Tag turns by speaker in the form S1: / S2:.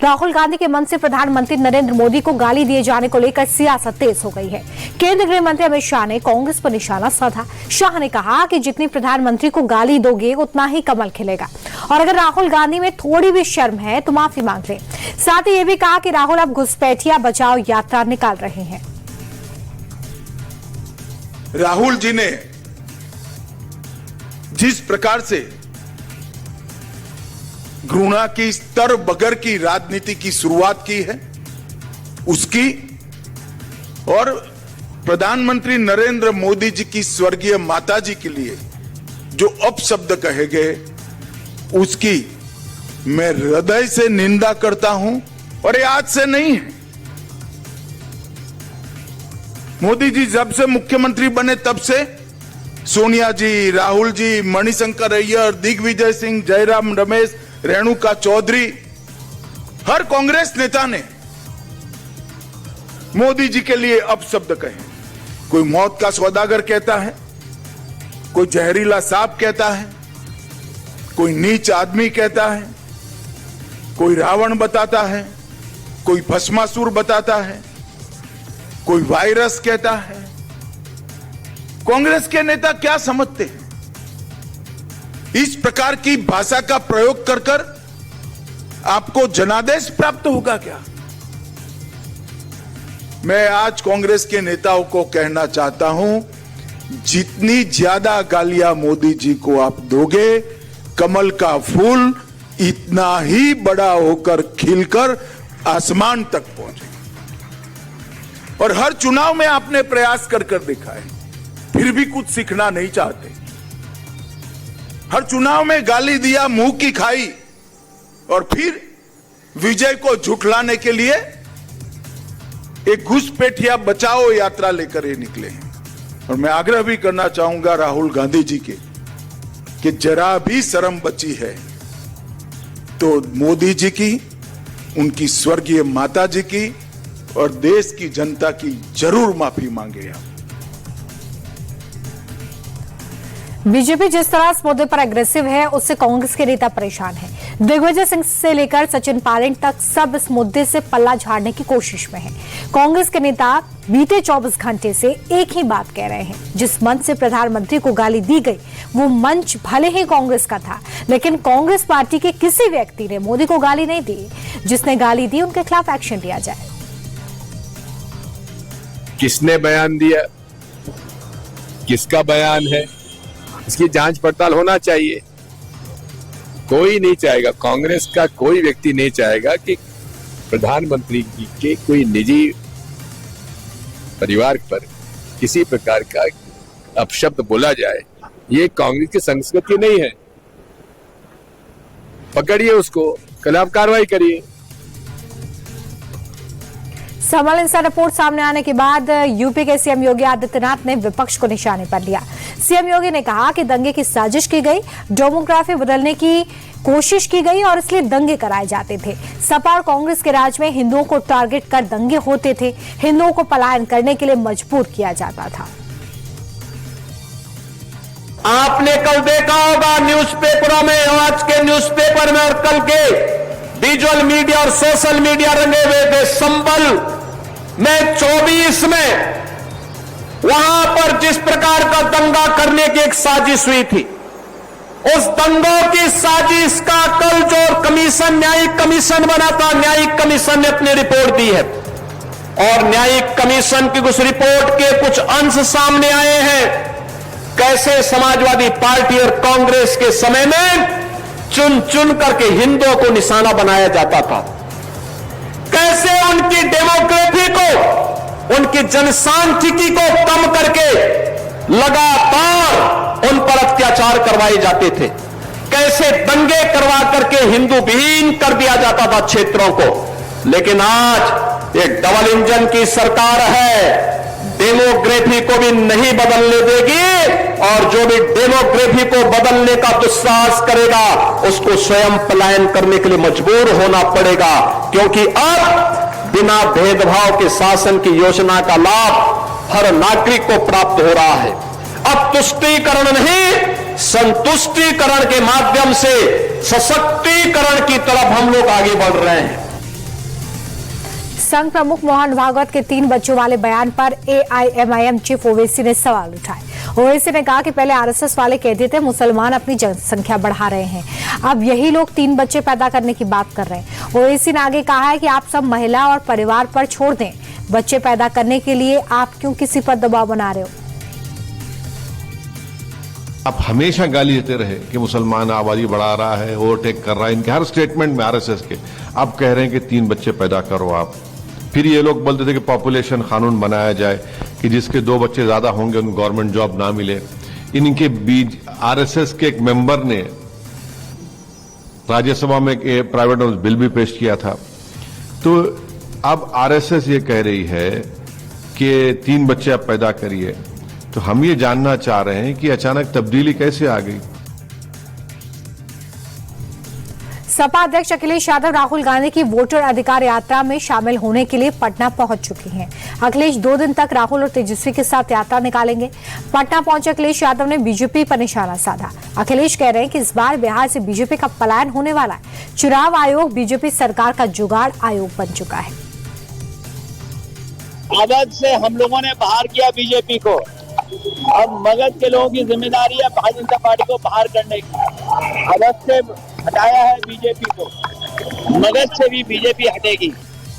S1: राहुल गांधी के मन से प्रधानमंत्री नरेंद्र मोदी को गाली दिए जाने को लेकर सियासत तेज हो गई है। केंद्रीय गृह मंत्री अमित शाह ने कांग्रेस पर निशाना साधा। शाह ने कहा कि जितनी प्रधानमंत्री को गाली दोगे उतना ही कमल खिलेगा और अगर राहुल गांधी में थोड़ी भी शर्म है तो माफी मांग ले। साथ ही ये भी कहा कि राहुल अब घुसपैठिया बचाओ यात्रा निकाल रहे हैं।
S2: राहुल जी ने जिस प्रकार से घृणा की स्तर बगर की राजनीति की शुरुआत की है उसकी और प्रधानमंत्री नरेंद्र मोदी जी की स्वर्गीय माताजी के लिए जो अपशब्द कहे गए उसकी मैं हृदय से निंदा करता हूं और ये आज से नहीं है। मोदी जी जब से मुख्यमंत्री बने तब से सोनिया जी, राहुल जी, मणिशंकर अय्यर, दिग्विजय सिंह, जयराम रमेश, रेणुका चौधरी, हर कांग्रेस नेता ने मोदी जी के लिए अपशब्द कहे। कोई मौत का सौदागर कहता है, कोई जहरीला सांप कहता है, कोई नीच आदमी कहता है, कोई रावण बताता है, कोई भस्मासुर बताता है, कोई वायरस कहता है। कांग्रेस के नेता क्या समझते हैं? इस प्रकार की भाषा का प्रयोग कर कर आपको जनादेश प्राप्त होगा क्या? मैं आज कांग्रेस के नेताओं को कहना चाहता हूं, जितनी ज्यादा गालियां मोदी जी को आप दोगे, कमल का फूल इतना ही बड़ा होकर खिलकर आसमान तक पहुंचेगा। और हर चुनाव में आपने प्रयास कर कर देखा है, फिर भी कुछ सीखना नहीं चाहते। हर चुनाव में गाली दिया, मुंह की खाई और फिर विजय को झुठलाने के लिए एक घुसपैठिया बचाओ यात्रा लेकर ये निकले हैं। और मैं आग्रह भी करना चाहूंगा राहुल गांधी जी के कि जरा भी शर्म बची है तो मोदी जी की, उनकी स्वर्गीय माता जी की और देश की जनता की जरूर माफी मांगे आप।
S1: बीजेपी जिस तरह इस मुद्दे पर अग्रेसिव है उससे कांग्रेस के नेता परेशान हैं। दिग्विजय सिंह से लेकर सचिन पायलट तक सब इस मुद्दे से पल्ला झाड़ने की कोशिश में हैं। कांग्रेस के नेता बीते 24 घंटे से एक ही बात कह रहे हैं, जिस मंच से प्रधानमंत्री को गाली दी गई वो मंच भले ही कांग्रेस का था, लेकिन कांग्रेस पार्टी के किसी व्यक्ति ने मोदी को गाली नहीं दी। जिसने गाली दी उनके खिलाफ एक्शन लिया जाए।
S3: किसने बयान दिया, किसका बयान है, इसकी जांच पड़ताल होना चाहिए। कोई नहीं चाहेगा, कांग्रेस का कोई व्यक्ति नहीं चाहेगा कि प्रधानमंत्री के कोई निजी परिवार पर किसी प्रकार का अपशब्द बोला जाए। ये कांग्रेस की संस्कृति नहीं है। पकड़िए उसको, खिलाफ कार्रवाई करिए।
S1: संभल इंसाइडर रिपोर्ट सामने आने के बाद यूपी के सीएम योगी आदित्यनाथ ने विपक्ष को निशाने पर लिया। सीएम योगी ने कहा कि दंगे की साजिश की गई, डेमोग्राफी बदलने की कोशिश की गई और इसलिए दंगे कराए जाते थे। सपा और कांग्रेस के राज में हिंदुओं को टारगेट कर दंगे होते थे, हिंदुओं को पलायन करने के लिए मजबूर किया जाता था।
S4: आपने कल देखा होगा न्यूज़पेपरों में, आज के न्यूज़पेपर में और कल के विजुअल मीडिया और सोशल मीडिया रंगे हुए थे। संभल में 24 में वहां पर जिस प्रकार का दंगा करने की एक साजिश हुई थी, उस दंगों की साजिश का कल जो कमीशन, न्यायिक कमीशन बना था, न्यायिक कमीशन ने अपनी रिपोर्ट दी है और न्यायिक कमीशन की उस रिपोर्ट के कुछ अंश सामने आए हैं। कैसे समाजवादी पार्टी और कांग्रेस के समय में चुन चुन करके हिंदुओं को निशाना बनाया जाता था, कैसे उनकी डेमोग्राफी को, उनकी जनसांख्यिकी को कम करके लगातार उन पर अत्याचार करवाए जाते थे, कैसे दंगे करवा करके हिंदू विहीन कर दिया जाता था क्षेत्रों को। लेकिन आज एक डबल इंजन की सरकार है, डेमोग्राफी को भी नहीं बदलने देगी और जो भी डेमोग्राफी को बदलने का दुस्साहस करेगा उसको स्वयं पलायन करने के लिए मजबूर होना पड़ेगा, क्योंकि अब बिना भेदभाव के शासन की योजना का लाभ हर नागरिक को प्राप्त हो रहा है। अब तुष्टीकरण नहीं, संतुष्टीकरण के माध्यम से सशक्तिकरण की तरफ हम लोग आगे बढ़ रहे हैं।
S1: संघ प्रमुख मोहन भागवत के 3 बच्चों वाले बयान पर AIMIM चीफ ओवैसी ने सवाल उठाए। ओवैसी ने कहा कि पहले RSS वाले कहते थे मुसलमान अपनी जनसंख्या बढ़ा रहे हैं, अब यही लोग 3 बच्चे पैदा करने की बात कर रहे हैं। ओवैसी ने आगे कहा है कि आप सब महिला और परिवार पर छोड़ दें, बच्चे पैदा करने के लिए आप क्यों किसी पर दबाव बना रहे हो।
S5: आप हमेशा गाली देते रहे कि मुसलमान आबादी बढ़ा रहा है, ओवरटेक कर रहा है, इनके हर स्टेटमेंट में RSS के आप कह रहे हैं कि 3 बच्चे पैदा करो आप। फिर ये लोग बोलते थे कि पॉपुलेशन कानून बनाया जाए कि जिसके 2 बच्चे ज्यादा होंगे उनको गवर्नमेंट जॉब ना मिले। इनके बीच RSS के एक मेंबर ने राज्यसभा में एक प्राइवेट बिल भी पेश किया था। तो अब RSS ये कह रही है कि 3 बच्चे आप पैदा करिए, तो हम ये जानना चाह रहे हैं कि अचानक तब्दीली कैसे आ गई।
S1: सपा अध्यक्ष अखिलेश यादव राहुल गांधी की वोटर अधिकार यात्रा में शामिल होने के लिए पटना पहुंच चुके हैं। अखिलेश 2 दिन तक राहुल और तेजस्वी के साथ यात्रा निकालेंगे। पटना पहुंचे अखिलेश यादव ने बीजेपी पर निशाना साधा। अखिलेश कह रहे हैं कि इस बार बिहार से बीजेपी का पलायन होने वाला है। चुनाव आयोग बीजेपी सरकार का जुगाड़ आयोग बन चुका है।
S6: अवध से हम लोगों ने बाहर किया बीजेपी को, अब मगध के लोगों की जिम्मेदारी है भारतीय जनता पार्टी को बाहर करने की। अवध से हटाया है बीजेपी को, मगध से भी बीजेपी हटेगी।